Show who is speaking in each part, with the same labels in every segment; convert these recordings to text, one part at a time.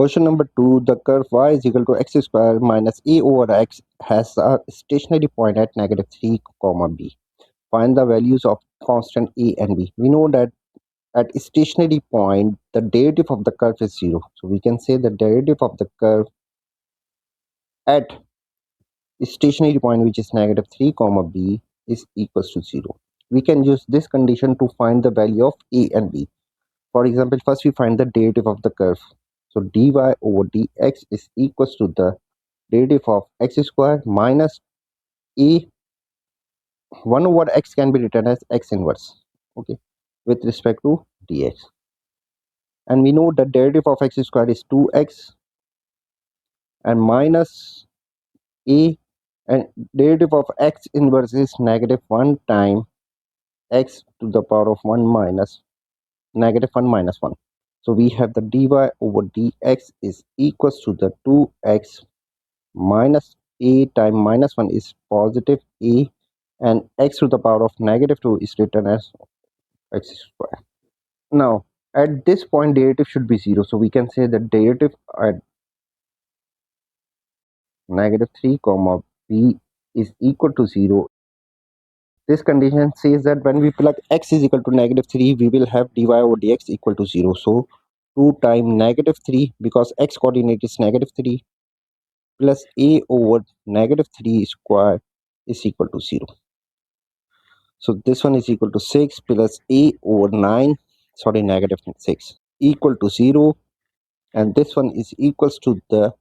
Speaker 1: Question number 2. The curve y is equal to x square minus a over x has a stationary point at negative 3, comma b. Find the values of constant a and b. We know that at stationary point, the derivative of the curve is 0. So we can say the derivative of the curve at stationary point, which is negative 3, comma b, is equals to 0. We can use this condition to find the value of a and b. For example, first we find the derivative of the curve. So dy over dx is equals to the derivative of x square minus a 1 over x can be written as x inverse, okay, with respect to dx. And we know the derivative of x square is 2x and minus a, and derivative of x inverse is negative 1 time x to the power of 1 minus negative 1 minus 1. So we have the dy over dx is equals to the 2x minus a time minus 1 is positive a, and x to the power of negative 2 is written as x square. Now at this point derivative should be 0, so we can say the derivative at negative 3 comma b is equal to 0. This condition says that when we plug x is equal to negative 3, we will have dy over dx equal to 0. So 2 times negative 3, because x coordinate is negative 3, plus a over negative 3 square is equal to 0. So this one is equal to 6 plus a over 9, sorry, negative 6 equal to 0. And this one is equals to the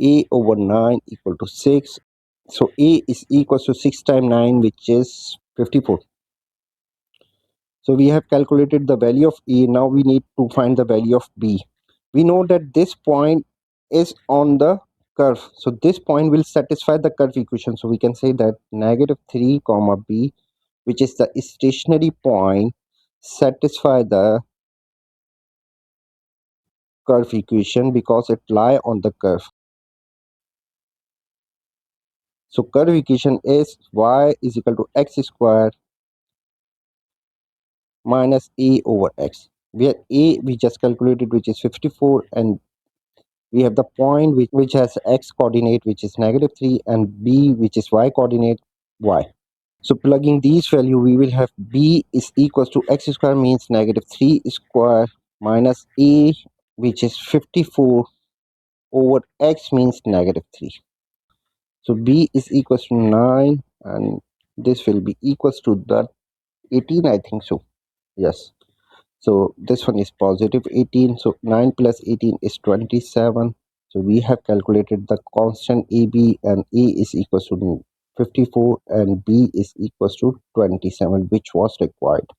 Speaker 1: a over 9 equal to 6. So a is equals to 6 times 9, which is 54. So we have calculated the value of a. Now we need to find the value of b. We know that this point is on the curve, so this point will satisfy the curve equation. So we can say that negative 3 comma b, which is the stationary point, satisfy the curve equation because it lie on the curve. So curve equation is y is equal to x square minus a over x, where a we just calculated, which is 54, and we have the point which has x coordinate, which is negative 3, and b, which is y coordinate, y. So plugging these value, we will have b is equals to x square means negative 3 square minus a, which is 54, over x means negative 3. So b is equals to 9, and this will be equals to the 18, I think so. Yes. So this one is positive 18. So 9 plus 18 is 27. So we have calculated the constant AB, and A is equals to 54 and B is equals to 27, which was required.